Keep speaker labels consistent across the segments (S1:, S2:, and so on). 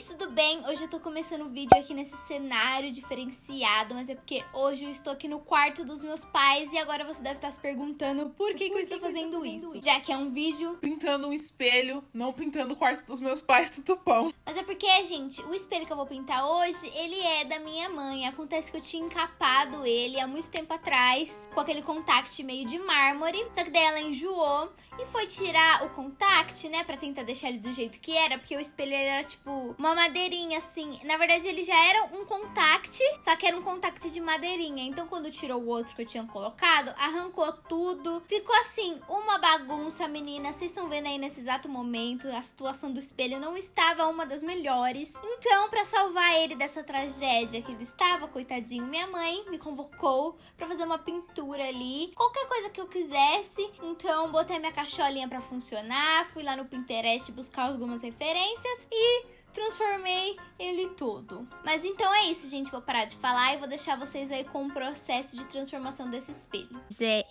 S1: gente, tudo bem? Hoje eu tô começando o vídeo aqui nesse cenário diferenciado, mas é porque hoje eu estou aqui no quarto dos meus pais e agora você deve estar se perguntando por que eu estou fazendo isso. Já que é um vídeo
S2: pintando um espelho, não pintando o quarto dos meus pais, tudo bom.
S1: Mas é porque, gente, o espelho que eu vou pintar hoje, ele é da minha mãe. Acontece que eu tinha encapado ele há muito tempo atrás, com aquele contact meio de mármore. Só que daí ela enjoou e foi tirar o contact, né, pra tentar deixar ele do jeito que era, porque o espelho era tipo uma madeirinha, assim. Na verdade, ele já era um contact, só que era um contact de madeirinha. Então, quando tirou o outro que eu tinha colocado, arrancou tudo. Ficou assim, uma bagunça, menina. Vocês estão vendo aí nesse exato momento, a situação do espelho não estava uma das melhores. Então, pra salvar ele dessa tragédia que ele estava, coitadinho, minha mãe me convocou pra fazer uma pintura ali. Qualquer coisa que eu quisesse. Então, botei a minha cacholinha pra funcionar. Fui lá no Pinterest buscar algumas referências e transformei ele todo. Mas então é isso, gente. Vou parar de falar e vou deixar vocês aí com o processo de transformação desse espelho.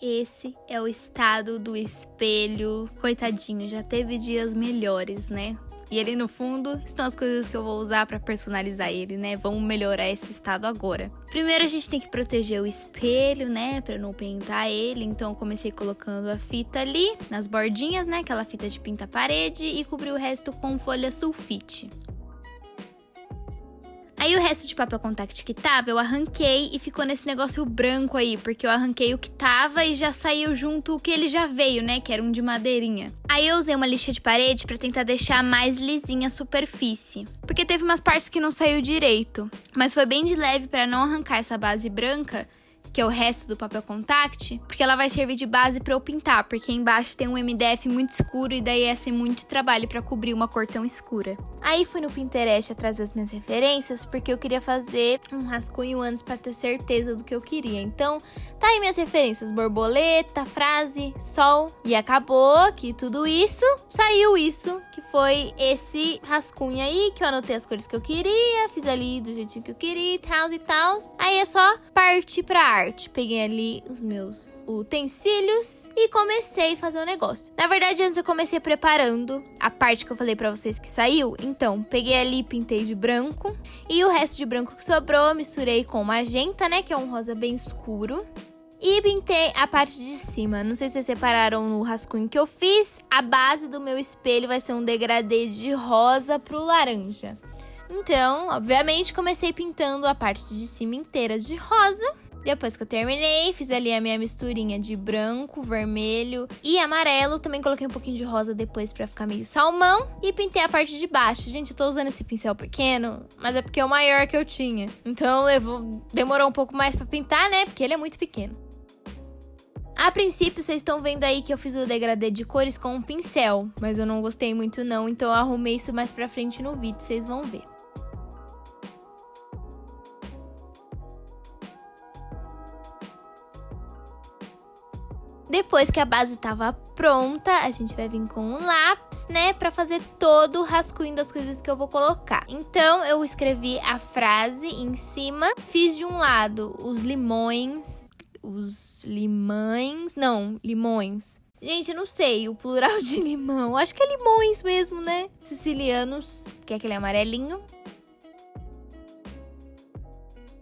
S1: Esse é o estado do espelho. Coitadinho, já teve dias melhores, né? E ali no fundo estão as coisas que eu vou usar pra personalizar ele, né? Vamos melhorar esse estado agora. Primeiro a gente tem que proteger o espelho, né? Pra não pintar ele. Então eu comecei colocando a fita ali nas bordinhas, né? Aquela fita de pinta parede e cobri o resto com folha sulfite. Aí o resto de papel contact que tava, eu arranquei e ficou nesse negócio branco aí, porque eu arranquei o que tava e já saiu junto o que ele já veio, né, que era um de madeirinha. Aí eu usei uma lixa de parede pra tentar deixar mais lisinha a superfície, porque teve umas partes que não saiu direito, mas foi bem de leve pra não arrancar essa base branca, que é o resto do papel contact, porque ela vai servir de base pra eu pintar, porque embaixo tem um MDF muito escuro e daí ia ser muito trabalho pra cobrir uma cor tão escura. Aí fui no Pinterest atrás das minhas referências, porque eu queria fazer um rascunho antes pra ter certeza do que eu queria. Então, tá aí minhas referências: borboleta, frase, sol. E acabou que tudo isso, saiu isso, que foi esse rascunho aí, que eu anotei as cores que eu queria, fiz ali do jeitinho que eu queria e tal e tal. Aí é só partir pra arte. Peguei ali os meus utensílios e comecei a fazer o negócio. Na verdade, antes eu comecei preparando a parte que eu falei pra vocês que saiu. Então, peguei ali e pintei de branco. E o resto de branco que sobrou, misturei com magenta, né? Que é um rosa bem escuro. E pintei a parte de cima. Não sei se vocês separaram no rascunho que eu fiz. A base do meu espelho vai ser um degradê de rosa pro laranja. Então, obviamente, comecei pintando a parte de cima inteira de rosa. Depois que eu terminei, fiz ali a minha misturinha de branco, vermelho e amarelo. Também coloquei um pouquinho de rosa depois pra ficar meio salmão. E pintei a parte de baixo. Gente, eu tô usando esse pincel pequeno, mas é porque é o maior que eu tinha. Então demorou um pouco mais pra pintar, né? Porque ele é muito pequeno. A princípio, vocês estão vendo aí que eu fiz o degradê de cores com um pincel. Mas eu não gostei muito não, então eu arrumei isso mais pra frente no vídeo, vocês vão ver. Depois que a base tava pronta, a gente vai vir com um lápis, né, pra fazer todo o rascunho das coisas que eu vou colocar. Então, eu escrevi a frase em cima, fiz de um lado limões. Gente, eu não sei o plural de limão, acho que é limões mesmo, né? Sicilianos, que é aquele amarelinho.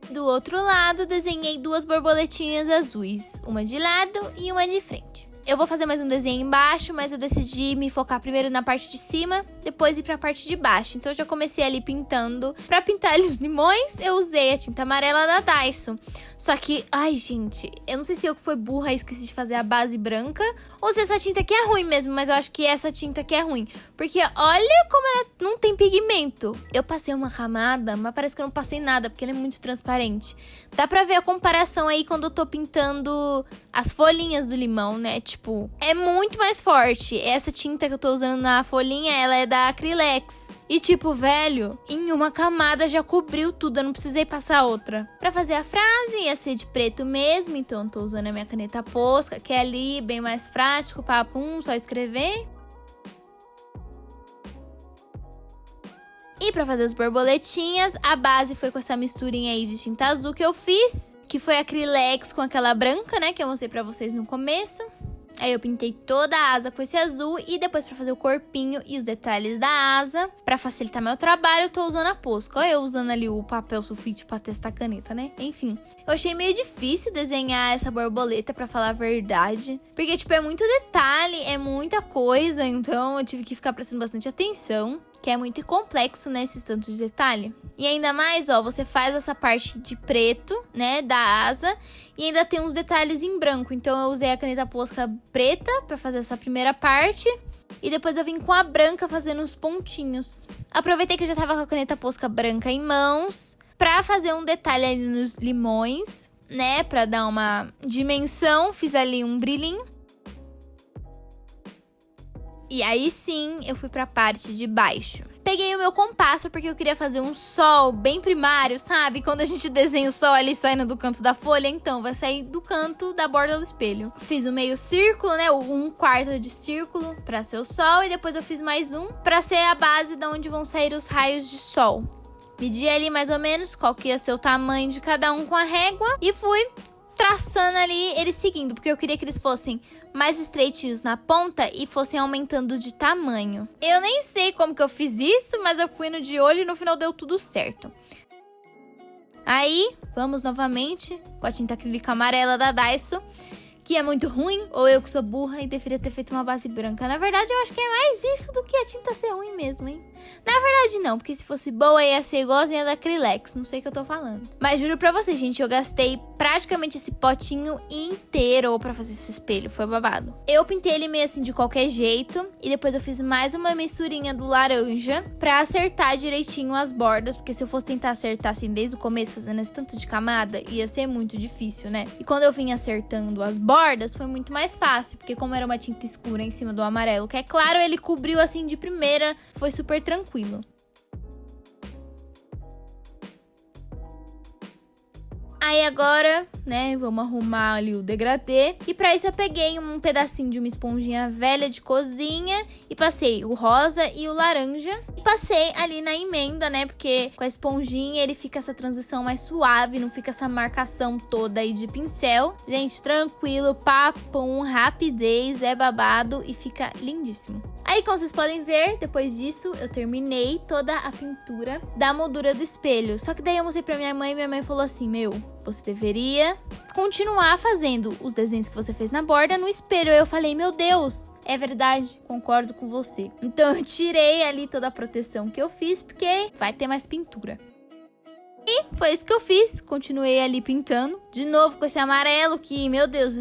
S1: Do outro lado, desenhei duas borboletinhas azuis, uma de lado e uma de frente. Eu vou fazer mais um desenho embaixo, mas eu decidi me focar primeiro na parte de cima, depois ir pra parte de baixo. Então eu já comecei ali pintando. Pra pintar ali os limões, eu usei a tinta amarela da Daiso. Só que, ai gente, eu não sei se eu que fui burra e esqueci de fazer a base branca, ou se essa tinta aqui é ruim mesmo, mas eu acho que essa tinta aqui é ruim. Porque olha como ela não tem pigmento. Eu passei uma camada, mas parece que eu não passei nada, porque ela é muito transparente. Dá pra ver a comparação aí quando eu tô pintando as folhinhas do limão, né? Tipo, é muito mais forte. Essa tinta que eu tô usando na folhinha, ela é da Acrylex. E tipo, velho, em uma camada já cobriu tudo, eu não precisei passar outra. Pra fazer a frase, ia ser de preto mesmo, então eu tô usando a minha caneta Posca, que é ali, bem mais prático, papum, só escrever. E pra fazer as borboletinhas, a base foi com essa misturinha aí de tinta azul que eu fiz, que foi Acrylex com aquela branca, né, que eu mostrei pra vocês no começo. Aí eu pintei toda a asa com esse azul e depois pra fazer o corpinho e os detalhes da asa, pra facilitar meu trabalho, eu tô usando a Posca. Olha eu usando ali o papel sulfite pra testar a caneta, né? Enfim, eu achei meio difícil desenhar essa borboleta, pra falar a verdade. Porque, tipo, é muito detalhe, é muita coisa, então eu tive que ficar prestando bastante atenção. Que é muito complexo, né, esses tantos de detalhe. E ainda mais, ó, você faz essa parte de preto, né, da asa. E ainda tem uns detalhes em branco. Então eu usei a caneta Posca preta pra fazer essa primeira parte. E depois eu vim com a branca fazendo os pontinhos. Aproveitei que eu já tava com a caneta Posca branca em mãos pra fazer um detalhe ali nos limões, né, pra dar uma dimensão. Fiz ali um brilhinho. E aí sim, eu fui pra parte de baixo. Peguei o meu compasso porque eu queria fazer um sol bem primário, sabe? Quando a gente desenha o sol ali saindo do canto da folha, então vai sair do canto da borda do espelho. Fiz o meio círculo, né? Um quarto de círculo pra ser o sol. E depois eu fiz mais um pra ser a base de onde vão sair os raios de sol. Medi ali mais ou menos qual que ia ser o tamanho de cada um com a régua. E fui traçando ali eles seguindo, porque eu queria que eles fossem mais estreitinhos na ponta e fossem aumentando de tamanho. Eu nem sei como que eu fiz isso, mas eu fui no de olho e no final deu tudo certo. Aí, vamos novamente com a tinta acrílica amarela da Daiso, que é muito ruim, ou eu que sou burra e deveria ter feito uma base branca. Na verdade, eu acho que é mais isso do que a tinta ser ruim mesmo, hein? Na verdade, não, porque se fosse boa, ia ser igualzinha da Acrylex. Não sei o que eu tô falando. Mas juro pra vocês, gente, eu gastei praticamente esse potinho inteiro pra fazer esse espelho. Foi babado. Eu pintei ele meio assim de qualquer jeito. E depois eu fiz mais uma misturinha do laranja pra acertar direitinho as bordas. Porque se eu fosse tentar acertar assim desde o começo, fazendo esse tanto de camada, ia ser muito difícil, né? E quando eu vim acertando as bordas, foi muito mais fácil. Porque como era uma tinta escura em cima do amarelo, que é claro, ele cobriu assim de primeira. Foi super tranquilo. Aí agora, né, vamos arrumar ali o degradê. E pra isso eu peguei um pedacinho de uma esponjinha velha de cozinha e passei o rosa e o laranja. E passei ali na emenda, né, porque com a esponjinha ele fica essa transição mais suave, não fica essa marcação toda aí de pincel. Gente, tranquilo, papum, rapidez, é babado e fica lindíssimo. Aí, como vocês podem ver, depois disso, eu terminei toda a pintura da moldura do espelho. Só que daí eu mostrei pra minha mãe e minha mãe falou assim, meu, você deveria continuar fazendo os desenhos que você fez na borda no espelho. Aí eu falei, meu Deus, é verdade, concordo com você. Então eu tirei ali toda a proteção que eu fiz, porque vai ter mais pintura. E foi isso que eu fiz, continuei ali pintando. De novo com esse amarelo que, meu Deus,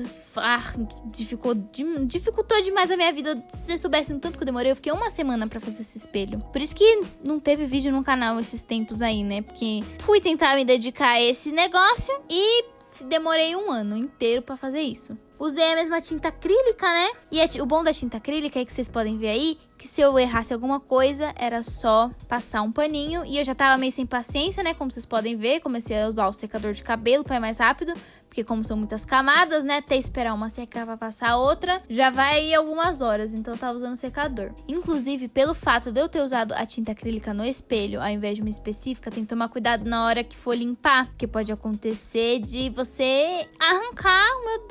S1: dificultou demais a minha vida. Se vocês soubessem o tanto que eu demorei, eu fiquei uma semana pra fazer esse espelho. Por isso que não teve vídeo no canal esses tempos aí, né? Porque fui tentar me dedicar a esse negócio e demorei um ano inteiro pra fazer isso. Usei a mesma tinta acrílica, né? E o bom da tinta acrílica é que vocês podem ver aí que se eu errasse alguma coisa, era só passar um paninho. E eu já tava meio sem paciência, né? Como vocês podem ver, comecei a usar o secador de cabelo pra ir mais rápido. Porque como são muitas camadas, né? Até esperar uma secar pra passar outra, já vai algumas horas. Então eu tava usando o secador. Inclusive, pelo fato de eu ter usado a tinta acrílica no espelho, ao invés de uma específica, tem que tomar cuidado na hora que for limpar. Porque pode acontecer de você arrancar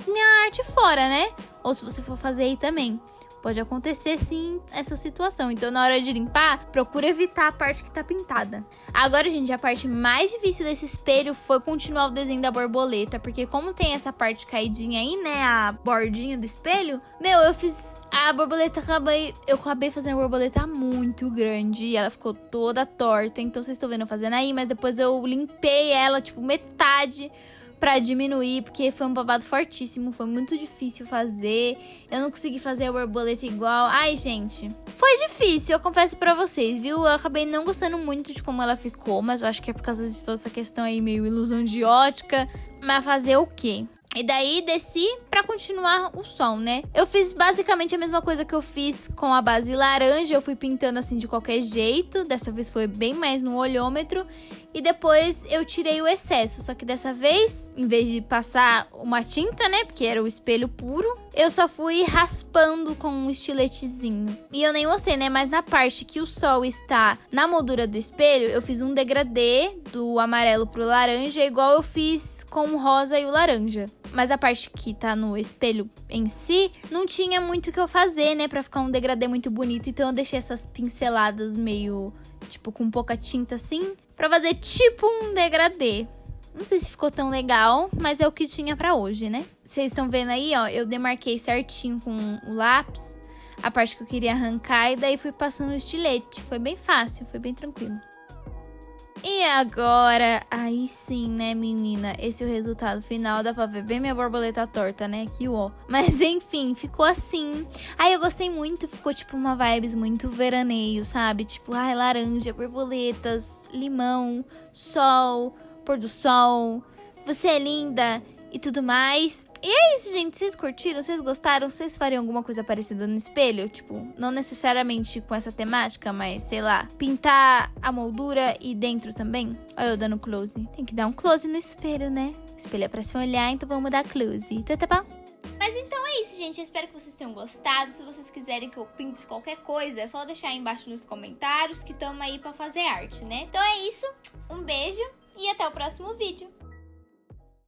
S1: minha arte fora, né? Ou se você for fazer aí também. Pode acontecer sim essa situação. Então na hora de limpar, procura evitar a parte que tá pintada. Agora, gente, a parte mais difícil desse espelho foi continuar o desenho da borboleta. Porque como tem essa parte caidinha aí, né, a bordinha do espelho, meu, eu fiz a borboleta, eu acabei fazendo a borboleta muito grande e ela ficou toda torta. Então vocês estão vendo eu fazendo aí, mas depois eu limpei ela, tipo, metade pra diminuir, porque foi um babado fortíssimo, foi muito difícil fazer, eu não consegui fazer a borboleta igual. Ai, gente, foi difícil, eu confesso pra vocês, viu? Eu acabei não gostando muito de como ela ficou, mas eu acho que é por causa de toda essa questão aí, meio ilusão de ótica, mas fazer o quê? E daí desci pra continuar o som, né? Eu fiz basicamente a mesma coisa que eu fiz com a base laranja. Eu fui pintando assim de qualquer jeito. Dessa vez foi bem mais no olhômetro. E depois eu tirei o excesso. Só que dessa vez, em vez de passar uma tinta, né? Porque era o espelho puro, eu só fui raspando com um estiletezinho. E eu nem mostrei, né? Mas na parte que o sol está na moldura do espelho, eu fiz um degradê do amarelo pro laranja, igual eu fiz com o rosa e o laranja. Mas a parte que tá no espelho em si, não tinha muito o que eu fazer, né? Pra ficar um degradê muito bonito. Então eu deixei essas pinceladas meio, tipo, com pouca tinta assim, pra fazer tipo um degradê. Não sei se ficou tão legal, mas é o que tinha pra hoje, né? Vocês estão vendo aí, ó, eu demarquei certinho com o lápis a parte que eu queria arrancar e daí fui passando o estilete. Foi bem fácil, foi bem tranquilo. E agora, aí sim, né, menina? Esse é o resultado final. Dá pra ver bem minha borboleta torta, né? Aqui, ó. Mas enfim, ficou assim. Aí eu gostei muito. Ficou tipo uma vibes muito veraneio, sabe? Tipo, ai, laranja, borboletas, limão, sol, pôr do sol. Você é linda e tudo mais. E é isso, gente. Vocês curtiram? Vocês gostaram? Vocês fariam alguma coisa parecida no espelho? Tipo, não necessariamente com essa temática, mas sei lá, pintar a moldura e dentro também? Olha eu dando close. Tem que dar um close no espelho, né? O espelho é pra se olhar, então vamos dar close. Tá bom? Mas então é isso, gente. Eu espero que vocês tenham gostado. Se vocês quiserem que eu pinte qualquer coisa, é só deixar aí embaixo nos comentários que estamos aí pra fazer arte, né? Então é isso. Um beijo e até o próximo vídeo.